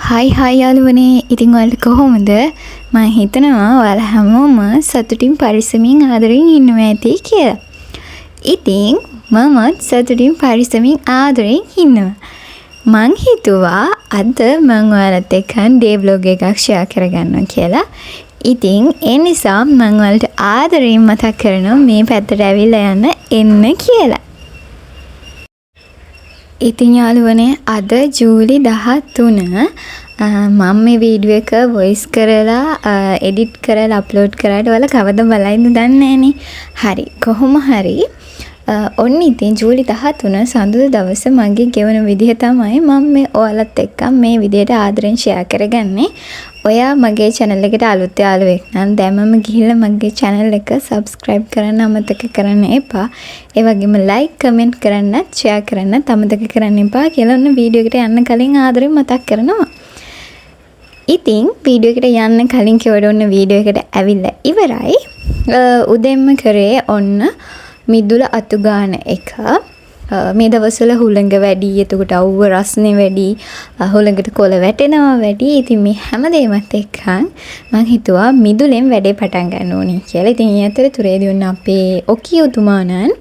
හයි යාළුවනේ. ඉතින් ඔයාලට කොහොමද? මම හිතනවා ඔයාලා හැමෝම සතුටින් පරිස්සමින් ආදරෙන් ඉන්නවා ඇති කියලා. ඉතින් මමත් සතුටින් පරිස්සමින් ආදරෙන් ඉන්නවා. මං හිතුවා අද මං ඔයාලත් එක්ක ඩේ බ්ලොග් එකක් ෂෙයා කරගන්නවා කියලා. ඉතින් ඒ නිසා මං ඔයාලට ආදරෙන් මතක් කරනවා මේ පැත්තට ඇවිල්ලා එන්න කියලා. ඉතින් යාළුවනේ අද ජූලි 13 මම මේ වීඩියෝ එක වොයිස් කරලා එඩිට් කරලා අප්ලෝඩ් කරාට ඔයාලා කවද බලයිද දන්නේ නැහනේ. හරි කොහොම හරි ඔන්න ඉතින් ජූලි 13 සඳුදා දවස මගේ ගෙවන විදිහ තමයි මම මේ ඔයාලත් එක්ක මේ විදිහට ආදරෙන් ෂෙයා කරගන්නේ. ඔයා මගේ channel එකට අලුත් යාළුවෙක් නම් දැන්මම ගිහිල්ලා මගේ channel එක subscribe කරන්න අමතක කරන්න එපා. ඒ වගේම like comment කරන්නත් share කරන්නත් අමතක කරන්න එපා කියලා ඔන්න වීඩියෝ එකට යන්න කලින් ආදරෙන් මතක් කරනවා. ඉතින් වීඩියෝ එකට යන්න කලින් කෙවඩ ඔන්න වීඩියෝ එකට ඇවිල්ලා ඉවරයි. උදෙන්ම කරේ ඔන්න මිදුල අතු ගන්න එක. මේ දවස්වල හුළඟ වැඩි, එතකොට අවුව රස්නේ වැඩි, හුළඟට කොළ වැටෙනවා වැඩි. ඉතින් මේ හැමදේමත් එක්කන් මම හිතුවා මිදුලෙන් වැඩේ පටන් ගන්න ඕනේ කියලා. ඉතින් ඒ අතරතුරේදී ඔන්න අපේ ඔකියුතුමාණන්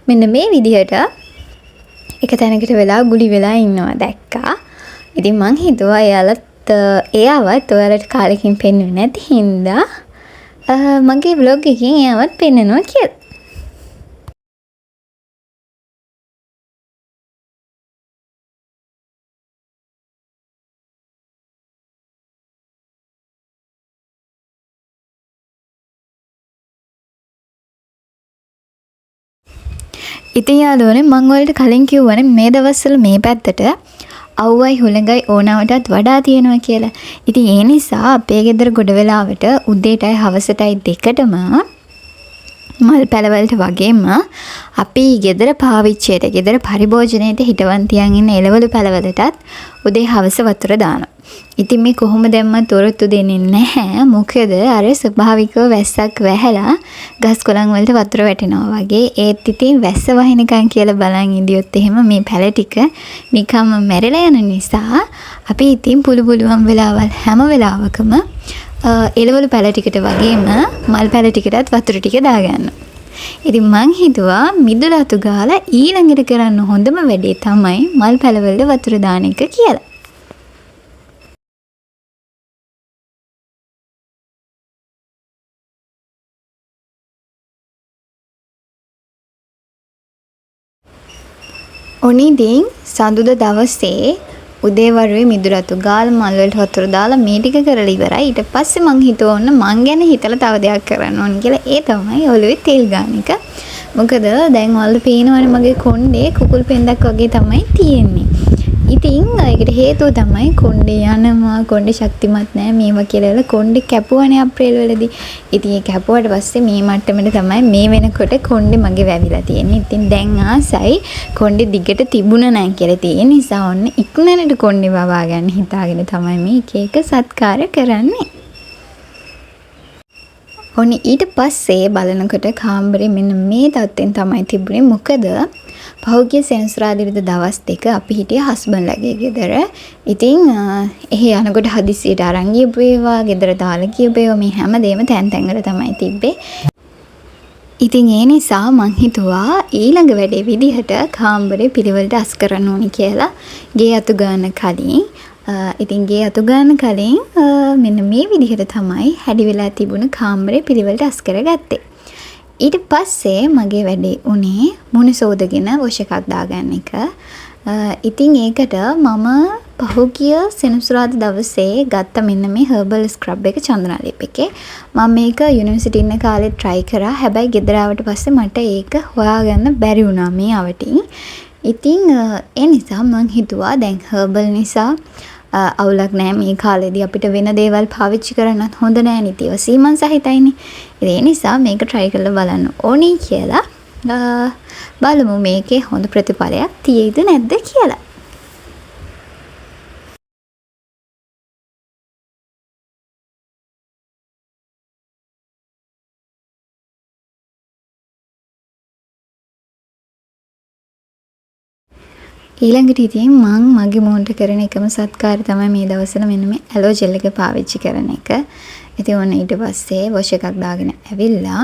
මෙන්න මේ විදිහට එක තැනකට වෙලා ගුලි වෙලා ඉන්නවා දැක්කා. ඉතින් මං හිතුවා එයාවත් ඔයාලට කාලෙකින් පෙන්වෙන්නේ නැති හින්දා මගේ vlog එකකින් එයාවත් පෙන්නනවා කියලා. ඉතින් යාළුවනේ මම ඔයාලට කලින් කිව්වනේ මේ දවස්වල මේ පැත්තට අවුවයි හුළඟයි ඕනවටත් වඩා තියෙනවා කියලා. ඉතින් ඒ නිසා අපේ ගෙදර ගොඩ වෙලාවට උදේටයි හවසටයි දෙකටම මල් පැලවලට වගේම අපි ගෙදර පාවිච්චියට ගෙදර පරිභෝජනයට හිටවන් තියන් ඉන්න එළවලු පැලවලටත් උදේ හවස වතුර දානවා. ඉතින් මේ කොහොම දැම්මත් තොරතුරු දෙන්නේ නැහැ. මොකද අර ස්වභාවිකව වැස්සක් වැහැලා ගස් කොළන් වලට වතුර වැටෙනවා වගේ. ඒත් ඉතින් වැස්ස වහිනකන් කියලා බලන් ඉඳියොත් එහෙම මේ පැල ටික නිකම්ම මැරෙලා යන නිසා අපි ඉතින් පුළුවන් වෙලාවල් හැම වෙලාවකම එළවලු පැල ටිකට වගේම මල් පැල ටිකටත් වතුර ටික දාගන්නවා. ඉතින් මං හිතුවා මිදුල අතු ගාලා ඊළඟට කරන්න හොඳම වැඩේ තමයි මල් පැල වලට වතුර දාන එක කියලා. ඔනිදින් සඳුදා දවසේ උදේවරුේ මිදුල අතු ගාලා මල් වලට වතුර දාලා මේ ටික කරලා ඉවරයි. ඊට පස්සේ මං හිතුවා ඔන්න මං ගැන හිතලා තව දෙයක් කරන්න ඕන කියලා. ඒ තමයි ඔළුවේ තෙල් ගන්න එක. මොකද දැන් ඔයාලට පේනවනේ මගේ කොණ්ඩේ කුකුල් පෙන්දක් වගේ තමයි තියෙන්නේ. ඉතින් ඒකට හේතුව තමයි කොණ්ඩේ යනවා, කොණ්ඩේ ශක්තිමත් නැහැ මේවා කියලා කොණ්ඩේ කැපුවානේ අප්‍රේල් වලදී. ඉතින් ඒ කැපුවට පස්සේ මේ මට්ටමට තමයි මේ වෙනකොට කොණ්ඩේ මගේ වැවිලා තියෙන්නේ. ඉතින් දැන් ආසයි කොණ්ඩේ දිගට තිබුණා නැහැ කියලා තියෙන නිසා ඔන්න ඉක්මනට කොණ්ඩේ වවා ගන්න හිතාගෙන තමයි මේ එක සත්කාර කරන්නේ. ඔන්න ඊට පස්සේ බලනකොට කාමරේ මෙන්න මේ තත්ත්වෙන් තමයි තිබුණේ. මොකද පහුගිය සෙනසුරාදා දවස් දෙක අපි හිටියේ හස්බන්ඩ්ලාගේ ගෙදර. ඉතින් එහි යනකොට හදිස්සියට අරන් ගියපු ඒවා, ගෙදර දාලා ගියපු ඒවා මේ හැමදේම තැන් තැන් වල තමයි තිබ්බේ. ඉතින් ඒ නිසා මං හිතුවා ඊළඟ වැඩේ විදිහට කාමරේ පිළිවෙලට අස් කරන්න ඕනි කියලා ගේ අතු ගන්න කලින්. ඉතින් ගේ අතු ගන්න කලින් මෙන්න මේ විදිහට තමයි හැඩි වෙලා තිබුණ කාමරේ පිළිවෙලට අස් කරගත්තේ. ඊට පස්සේ මගේ වැඩේ උනේ මුණ සෝදගෙන වොෂ් එකක් දාගන්න එක. ඉතින් ඒකට මම පහුගිය සෙනසුරාදා දවසේ ගත්ත මෙන්න මේ හර්බල් ස්ක්‍රබ් එක චන්දනාලේප් එකේ. මම මේක යුනිවර්සිටි ඉන්න කාලේ try කරා. හැබැයි ගෙදර ආවට පස්සේ මට ඒක හොයාගන්න බැරි වුණා මේ අවටින්. ඉතින් ඒ නිසා මම හිතුවා දැන් හර්බල් නිසා අවුලක් නැහැ මේ කාලේදී අපිට වෙන දේවල් පාවිච්චි කරන්නත් හොඳ නැහැ නේ. ඒවා සීමන් සහිතයිනේ. ඒ නිසා මේක try කරලා බලන්න ඕනේ කියලා බලමු මේකේ හොඳ ප්‍රතිඵලයක් තියෙයිද නැද්ද කියලා. ඊළඟට ඉතින් මං මගේ මූණට කරන එකම සත්කාරය තමයි මේ දවස්වල මෙන්න මේ ඇලෝ ජෙල් එක පාවිච්චි කරන එක. ඉතින් ඔන්න ඊට පස්සේ වොෂ් එකක් දාගෙන ඇවිල්ලා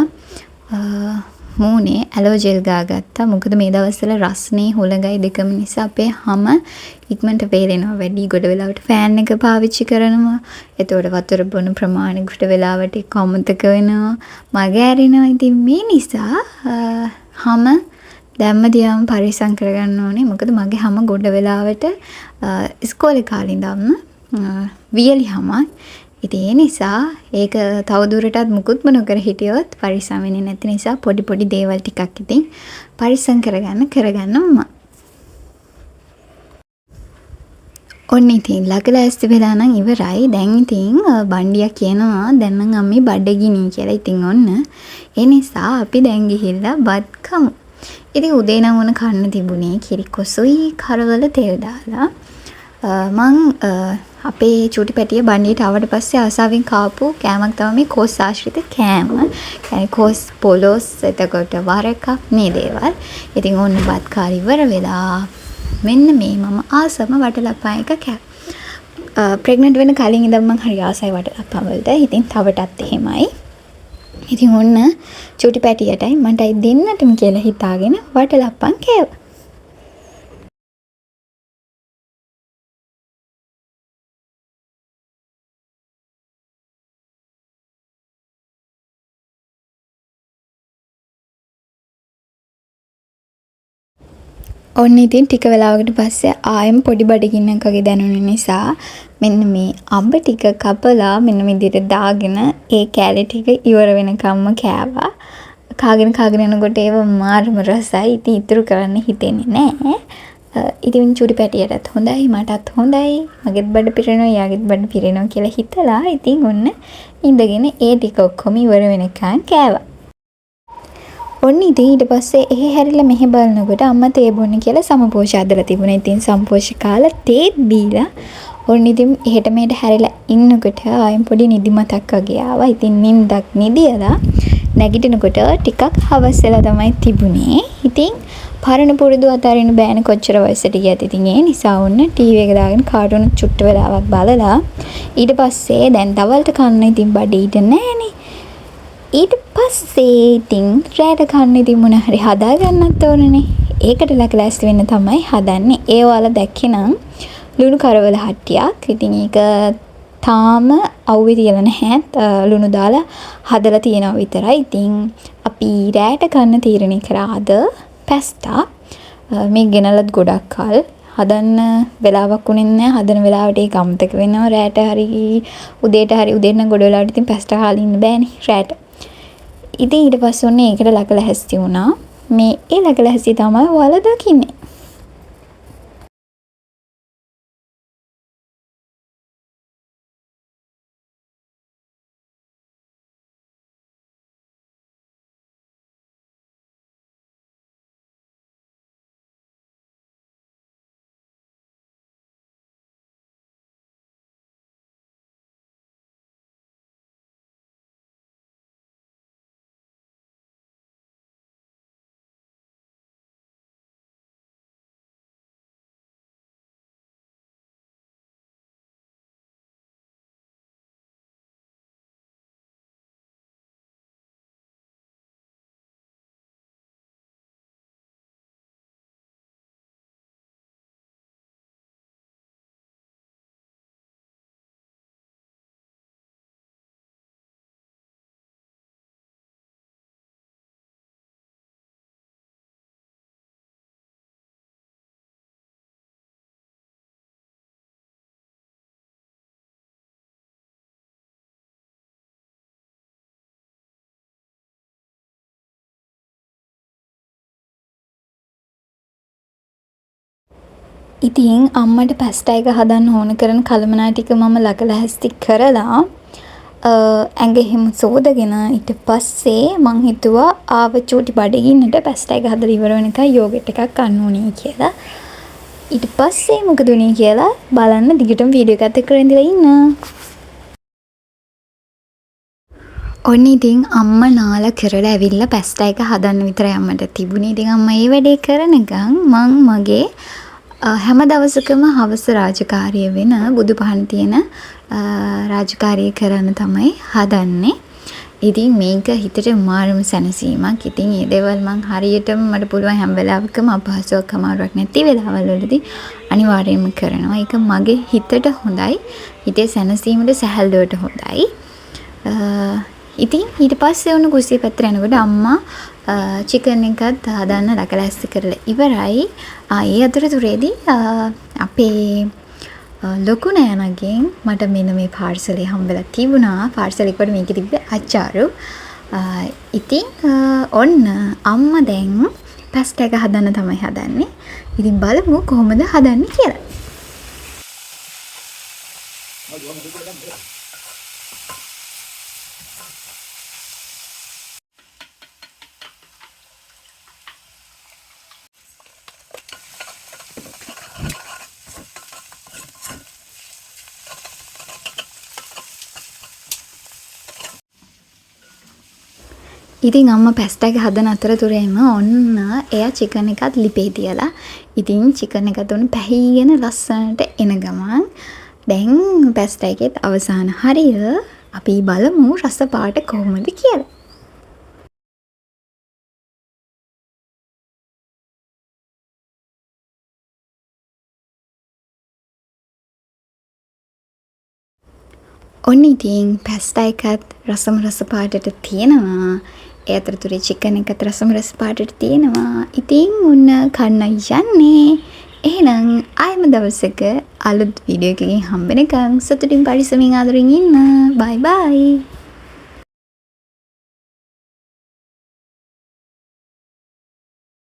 මූණේ ඇලෝ ජෙල් ගාගත්තා. මොකද මේ දවස්වල රස්නේ හුළඟයි දෙකම නිසා අපේ හැම ඉක්මනට වේලෙනවා. වැඩි ගොඩ වෙලාවට ෆෑන් එක පාවිච්චි කරනවා. එතකොට වතුර බොන ප්‍රමාණය ගොඩ වෙලාවට අමතක වෙනවා. මග ඇරෙනවා. ඉතින් මේ නිසා හැම දැම්ම දිහාම පරිස්සම් කරගන්න ඕනේ. මොකද මගේ හැම ගොඩ වෙලාවට ඉස්කෝලේ කාලේ ඉඳන්ම වියලි හැමයි. ඉතින් ඒ නිසා ඒක තවදුරටත් මුකුත්ම නොකර හිටියොත් පරිස්සම් වෙන්නේ නැති නිසා පොඩි දේවල් ටිකක් ඉතින් පරිස්සම් කරගන්න ඕම. ඔන්න ඉතින් ලකලෑස්ති වෙලා නම් ඉවරයි. දැන් ඉතින් බණ්ඩියා කියනවා දැන් නම් අම්මේ බඩගිනි කියලා. ඉතින් ඔන්න ඒ නිසා අපි දැන් ගිහිල්ලා බත් කමු. ඉතින් උදේ නම් උන කන්න තිබුණේ කිරි කොසුයි කරවල තෙල් දාලා. මං අපේ චූටි පැටිය බණ්ඩියට ආවට පස්සේ ආසාවෙන් කාපු කෑමක් තමයි මේ කොස් ආශ්‍රිත කෑම. يعني කොස් පොලොස් එතකොට වරක මේ දේවල්. ඉතින් ඕන්න බත් කාලි ඉවර වෙලා මෙන්න මේ මම ආසම වටලපා එක කෑ. ප්‍රෙග්නන්ට් වෙන කලින් ඉඳන් මං හරි ආසයි වටලපා වලට. ඉතින් තවටත් එහෙමයි. ඉතින් ඔන්න චූටි පැටියටයි මටයි දෙන්නටම කියලා හිතාගෙන වටලප්පන් කෑවා. ඔන්න ඉතින් ටික වෙලාවකට පස්සේ ආයෙම පොඩි බඩගින්නක් වගේ දැනුන නිසා මෙන්න මේ අඹ ටික කපලා මෙන්න මේ විදිහට දාගෙන ඒ කෑලි ටික ඉවර වෙනකම්ම කෑවා. කාගෙන යනකොට ඒව මාරම රසයි. ඉතින් ඉතුරු කරන්න හිතෙන්නේ නැහැ. ඉතින් චූටි පැටියටත් හොඳයි මටත් හොඳයි. මගෙත් බඩ පිරෙනවා යාගෙත් බඩ පිරෙනවා කියලා හිතලා ඉතින් ඔන්න ඉඳගෙන ඒ ටික ඔක්කොම ඉවර වෙනකන් කෑවා. ඔන්න ඉතින් ඊට පස්සේ එහෙ හැරිලා මෙහෙ බලනකොට අම්මා තේ බොන්න කියලා සමපෝෂ අදලා තිබුණා. ඉතින් සමපෝෂ කාලා තේත් බීලා ඔන්න ඉතින් එහෙට මෙහෙට හැරිලා ඉන්නකොට ආයෙත් පොඩි නිදිමතක් වගේ ආවා. ඉතින් නිින්දක් නිදියලා නැගිටිනකොට ටිකක් හවස් වෙලා තමයි තිබුණේ. ඉතින් පරණ පුරුදු අතාරින්න බෑනේ කොච්චර වයසට ගියත්. ඉතින් ඒ නිසා ඔන්න ටීවී එක දාගෙන කාටුන් චුට්ට වෙලාවක් බලලා ඊට පස්සේ දැන් දවල්ට කන්න ඉතින් බඩේ ඉඳ නැහනේ. ඊට පස්සේ ඉතින් රැට කන්න ඉතින් මොන හරි හදා ගන්නත් ඕනනේ. ඒකට ලකලෑස්ති වෙන්න තමයි හදන්නේ. ඒ ඔයාලා දැක්කේ නම් ලුණු කරවල හට්ටියක්. ඉතින් ඒක තාම අවුවේ තියලා නැහැ. ලුණු දාලා හදලා තියෙනවා විතරයි. ඉතින් අපි රැට කන්න තීරණය කරා අද පැස්ටා. මේ ගෙනලත් ගොඩක් කල් හදන්න වෙලාවක් උනේ නැහැ. හදන වෙලාවට ඒක අමතක වෙනවා. රැට හරි උදේට නම් ගොඩ වෙලාවට ඉතින් පැස්ටා කාලා ඉන්න බෑනේ රැට. ඉතින් ඊට පස්සේ ඔන්න ඒකට ලකලැහැස්ති වුණා. මේ ඒ ලකලැහැස්ති තමයි ඔයාලා දකින්නේ. ඉතින් අම්මට පැස්ටා එක හදන්න ඕන කරන කලමනා ටික මම ලකලැහැස්ති කරලා ඇඟ එහෙම සෝදගෙන ඊට පස්සේ මං හිතුවා ආව චූටි බඩගින්නට පැස්ටා එක හදලා ඉවර වෙනකන් යෝගට් එකක් කන්න ඕනේ කියලා. ඊට පස්සේ මොකද උනේ කියලා බලන්න දිගටම වීඩියෝ එකත් එක්ක ඉඳලා ඉන්න. ඔන්න ඉතින් අම්මා නාලා කරලා ඇවිල්ලා පැස්ටා එක හදන්න විතරයි අම්මට තිබුණේ. ඉතින් අම්මා ඒ වැඩේ කරනකම් මං මගේ හැම දවසකම හවස රාජකාරිය වෙන බුදු පහන් තියෙන රාජකාරිය කරන්න තමයි හදන්නේ. ඉතින් මේක හිතට මාරම සැනසීමක්. ඉතින් මේ දේවල් මං හරියටම මට පුළුවන් හැම වෙලාවකම අපහසුයක් අමාරුවක් නැති වෙලාවල් වලදී අනිවාර්යයෙන්ම කරනවා. ඒක මගේ හිතට හොඳයි. හිතේ සැනසීමට සැහැල්ලුවට හොඳයි. ඉතින් ඊට පස්සේ වුණ කුස්සිය පැත්තට යනකොට අම්මා චිකන් එකත් හදන්න ලකලැස්ති කරලා ඉවරයි. ඒ අතරතුරේදී අපේ ලොකු නෑනගෙන් මට මෙන්න මේ පාර්සලේ හම්බෙලා තිබුණා. පාර්සල් එකට මේකේ තිබ්බේ අච්චාරු. ඉතින් ඔන්න අම්මා දැන් පැස්ටා එක හදන්න තමයි හදන්නේ. ඉතින් බලමු කොහොමද හදන්නේ කියලා. ඉතින් අම්මා පැස්ටා එක හදන අතරතුරේම ඔන්න එයා චිකන් එකත් ලිපේ තියලා. ඉතින් චිකන් එකත් උන් පැහිගෙන ලස්සනට එන ගමන් දැන් පැස්ටා එකේ අවසාන හරිය අපි බලමු රස පාට කොහොමද කියලා. ඔන්න ඉතින් පැස්ටා එකත් රසම රස පාටට තියෙනවා. ඒ අතරතුරේ චිකන් එකත් රසම රස පාටට තියෙනවා. ඉතින් ඔන්න කන්න යන්නේ. එහෙනම් ආයෙම දවසක අලුත් වීඩියෝ එකකින් හම්බෙනකන් සතුටින් පරිස්සමින් ආදරෙන් ඉන්න. බයි බයි.